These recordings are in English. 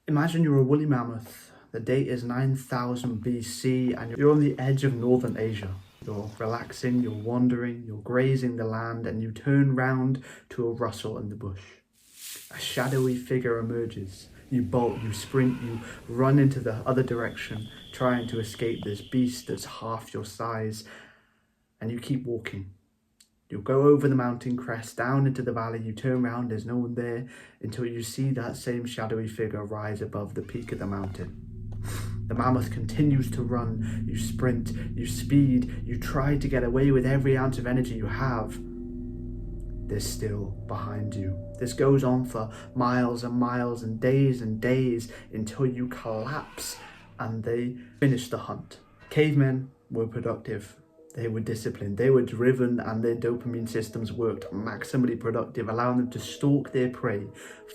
Imagine you're a woolly mammoth. The date is 9000 BC and you're on the edge of northern Asia. You're relaxing, you're wandering, you're grazing the land, and you turn round to a rustle in the bush. A shadowy figure emerges. You bolt, you sprint, you run into the other direction, trying to escape this beast that's half your size, and you keep walking. You'll go over the mountain crest, down into the valley, you turn around, there's no one there, until you see that same shadowy figure rise above the peak of the mountain. The mammoth continues to run, you sprint, you speed, you try to get away with every ounce of energy you have. They're still behind you. This goes on for miles and miles and days until you collapse and they finish the hunt. Cavemen were productive. They were disciplined, they were driven, and their dopamine systems worked maximally productive, allowing them to stalk their prey,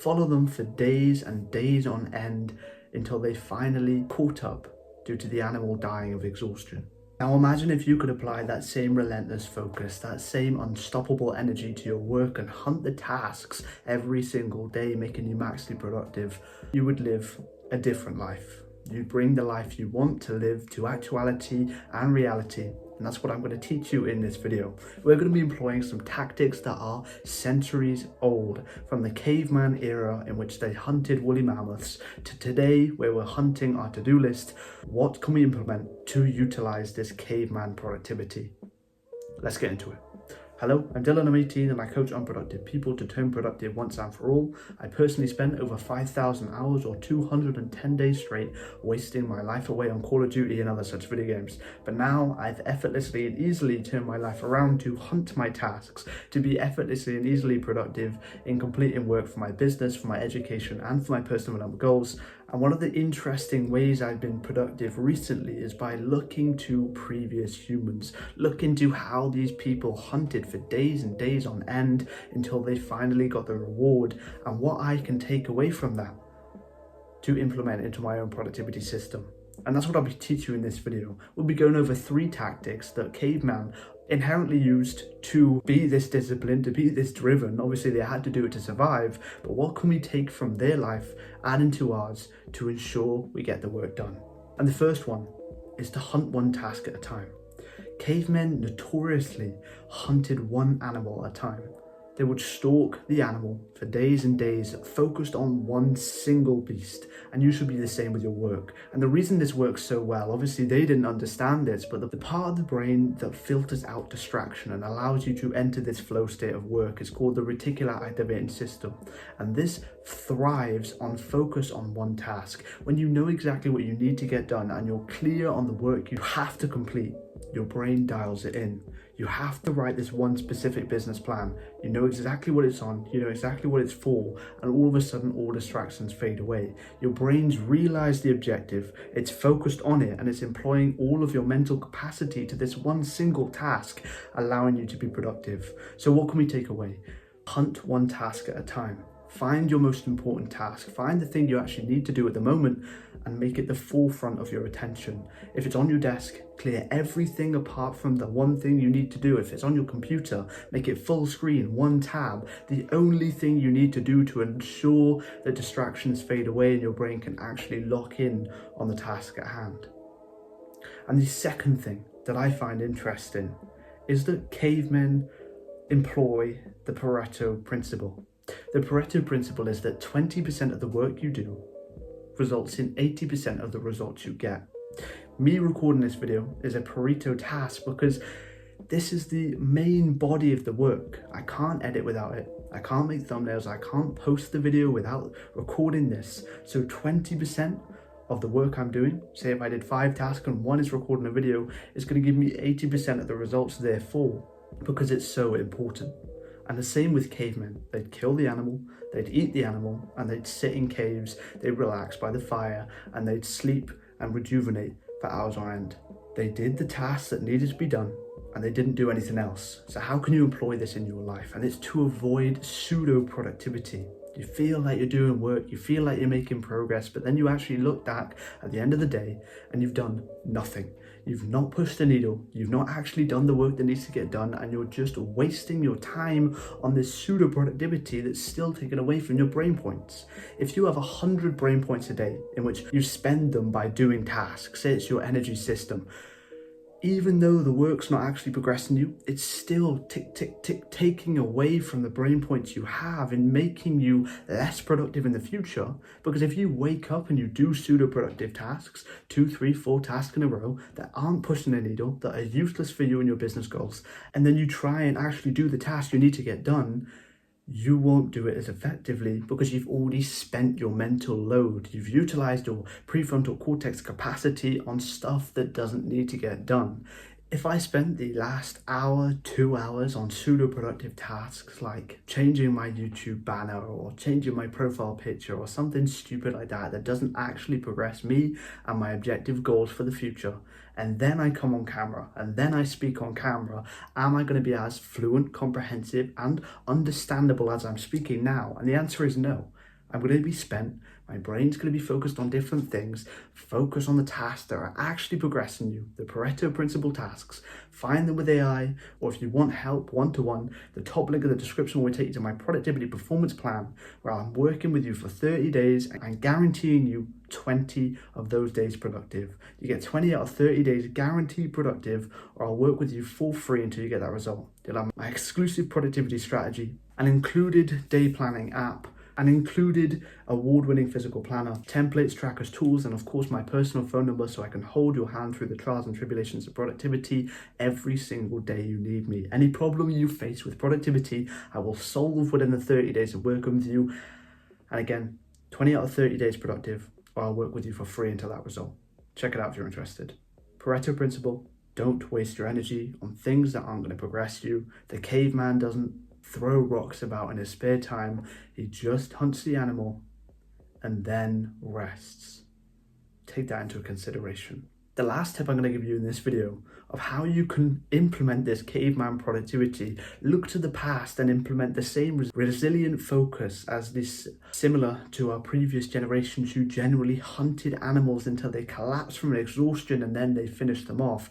follow them for days and days on end until they finally caught up due to the animal dying of exhaustion. Now imagine if you could apply that same relentless focus, that same unstoppable energy to your work and hunt the tasks every single day, making you maximally productive. You would live a different life. You'd bring the life you want to live to actuality and reality. And that's what I'm going to teach you in this video. We're going to be employing some tactics that are centuries old, from the caveman era in which they hunted woolly mammoths to today where we're hunting our to-do list. What can we implement to utilize this caveman productivity? Let's get into it. Hello, I'm Dylan, I'm 18 and I coach unproductive people to turn productive once and for all. I personally spent over 5,000 hours or 210 days straight wasting my life away on Call of Duty and other such video games. But now I've effortlessly and easily turned my life around to hunt my tasks, to be effortlessly and easily productive in completing work for my business, for my education and for my personal development goals. And one of the interesting ways I've been productive recently is by looking to previous humans, looking to how these people hunted for days and days on end until they finally got the reward, and what I can take away from that to implement into my own productivity system. And that's what I'll be teaching you in this video. We'll be going over 3 tactics that caveman inherently used to be this disciplined, to be this driven. Obviously they had to do it to survive, but what can we take from their life, add into ours to ensure we get the work done? And the first one is to hunt one task at a time. Cavemen notoriously hunted one animal at a time. They would stalk the animal for days and days, focused on one single beast. And you should be the same with your work. And the reason this works so well, obviously they didn't understand this, but the part of the brain that filters out distraction and allows you to enter this flow state of work is called the reticular activating system. And this thrives on focus on one task. When you know exactly what you need to get done and you're clear on the work you have to complete, your brain dials it in. You have to write this one specific business plan. You know exactly what it's on, you know exactly what it's for, and all of a sudden all distractions fade away. Your brain's realized the objective, it's focused on it, and it's employing all of your mental capacity to this one single task, allowing you to be productive. So what can we take away? Hunt one task at a time. Find your most important task, find the thing you actually need to do at the moment and make it the forefront of your attention. If it's on your desk, clear everything apart from the one thing you need to do. If it's on your computer, make it full screen, one tab. The only thing you need to do to ensure that distractions fade away and your brain can actually lock in on the task at hand. And the second thing that I find interesting is that cavemen employ the Pareto principle. The Pareto principle is that 20% of the work you do results in 80% of the results you get. Me recording this video is a Pareto task because this is the main body of the work. I can't edit without it. I can't make thumbnails. I can't post the video without recording this. So 20% of the work I'm doing, say if I did 5 tasks and 1 is recording a video, is going to give me 80% of the results therefore, because it's so important. And the same with cavemen. They'd kill the animal, they'd eat the animal, and they'd sit in caves, they'd relax by the fire, and they'd sleep and rejuvenate for hours on end. They did the tasks that needed to be done, and they didn't do anything else. So how can you employ this in your life? And it's to avoid pseudo productivity. You feel like you're doing work, you feel like you're making progress, but then you actually look back at the end of the day and you've done nothing. You've not pushed the needle, you've not actually done the work that needs to get done, and you're just wasting your time on this pseudo productivity that's still taken away from your brain points. If you have 100 brain points a day in which you spend them by doing tasks, say it's your energy system, even though the work's not actually progressing you, it's still tick, tick, tick, taking away from the brain points you have and making you less productive in the future. Because if you wake up and you do pseudo-productive tasks, 2, 3, 4 tasks in a row that aren't pushing the needle, that are useless for you and your business goals, and then you try and actually do the task you need to get done, you won't do it as effectively because you've already spent your mental load. You've utilized your prefrontal cortex capacity on stuff that doesn't need to get done. If I spent the last hour, 2 hours on pseudo-productive tasks like changing my YouTube banner or changing my profile picture or something stupid like that doesn't actually progress me and my objective goals for the future, and then I come on camera and then I speak on camera, am I going to be as fluent, comprehensive and understandable as I'm speaking now? And the answer is no. I'm going to be spent. My brain's going to be focused on different things. Focus on the tasks that are actually progressing you, the Pareto principle tasks. Find them with AI, or if you want help one-to-one, the top link in the description will take you to my productivity performance plan, where I'm working with you for 30 days and guaranteeing you 20 of those days productive. You get 20 out of 30 days guaranteed productive, or I'll work with you for free until you get that result. You'll have my exclusive productivity strategy, an included day planning app, an included award-winning physical planner, templates, trackers, tools, and of course my personal phone number so I can hold your hand through the trials and tribulations of productivity every single day you need me. Any problem you face with productivity, I will solve within the 30 days of working with you. And again, 20 out of 30 days productive, or I'll work with you for free until that result. Check it out if you're interested. Pareto principle, don't waste your energy on things that aren't going to progress you. The caveman doesn't throw rocks about in his spare time. He just hunts the animal and then rests. Take that into consideration. The last tip I'm going to give you in this video of how you can implement this caveman productivity, look to the past and implement the same resilient focus as this, similar to our previous generations who generally hunted animals until they collapsed from exhaustion and then they finished them off,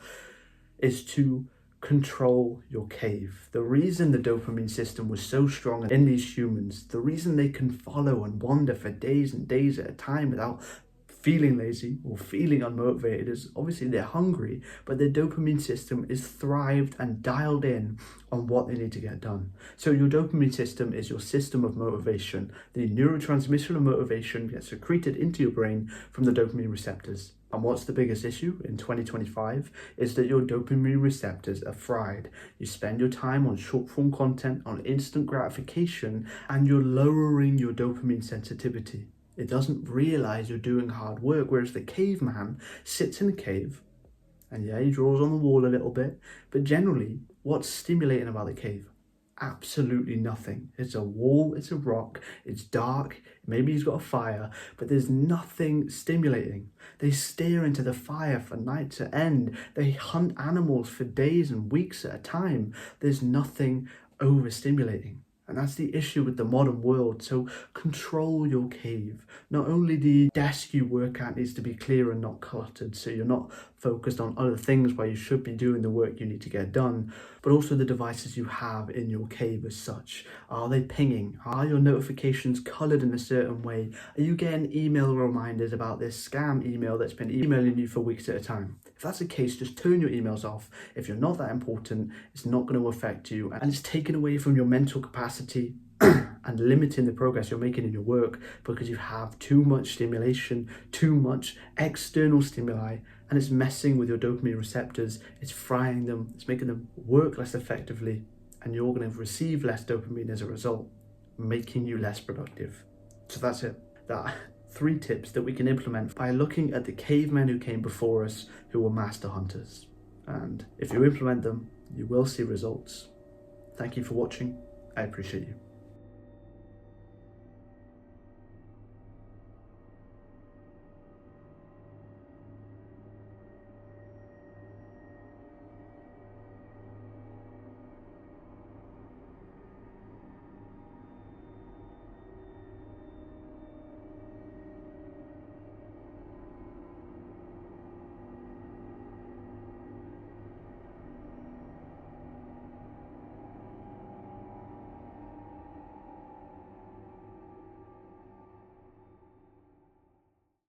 is to control your cave. The reason the dopamine system was so strong in these humans, the reason they can follow and wander for days and days at a time without feeling lazy or feeling unmotivated is obviously they're hungry, but their dopamine system is thrived and dialed in on what they need to get done. So your dopamine system is your system of motivation. The neurotransmitter of motivation gets secreted into your brain from the dopamine receptors. And what's the biggest issue in 2025 is that your dopamine receptors are fried. You spend your time on short form content, on instant gratification, and you're lowering your dopamine sensitivity. It doesn't realize you're doing hard work, whereas the caveman sits in a cave, and yeah, he draws on the wall a little bit, but generally, what's stimulating about the cave? Absolutely nothing. It's a wall, it's a rock, it's dark, maybe he's got a fire, but there's nothing stimulating. They stare into the fire for night to end. They hunt animals for days and weeks at a time. There's nothing overstimulating. And that's the issue with the modern world. So control your cave. Not only the desk you work at needs to be clear and not cluttered, so you're not focused on other things where you should be doing the work you need to get done, but also the devices you have in your cave as such. Are they pinging? Are your notifications colored in a certain way? Are you getting email reminders about this scam email that's been emailing you for weeks at a time? If that's the case, just turn your emails off. If you're not that important, it's not going to affect you, and it's taken away from your mental capacity and limiting the progress you're making in your work because you have too much stimulation, too much external stimuli, and it's messing with your dopamine receptors, it's frying them, it's making them work less effectively, and you're going to receive less dopamine as a result, making you less productive. So that's it. That 3 tips that we can implement by looking at the cavemen who came before us who were master hunters. And if you implement them, you will see results. Thank you for watching. I appreciate you.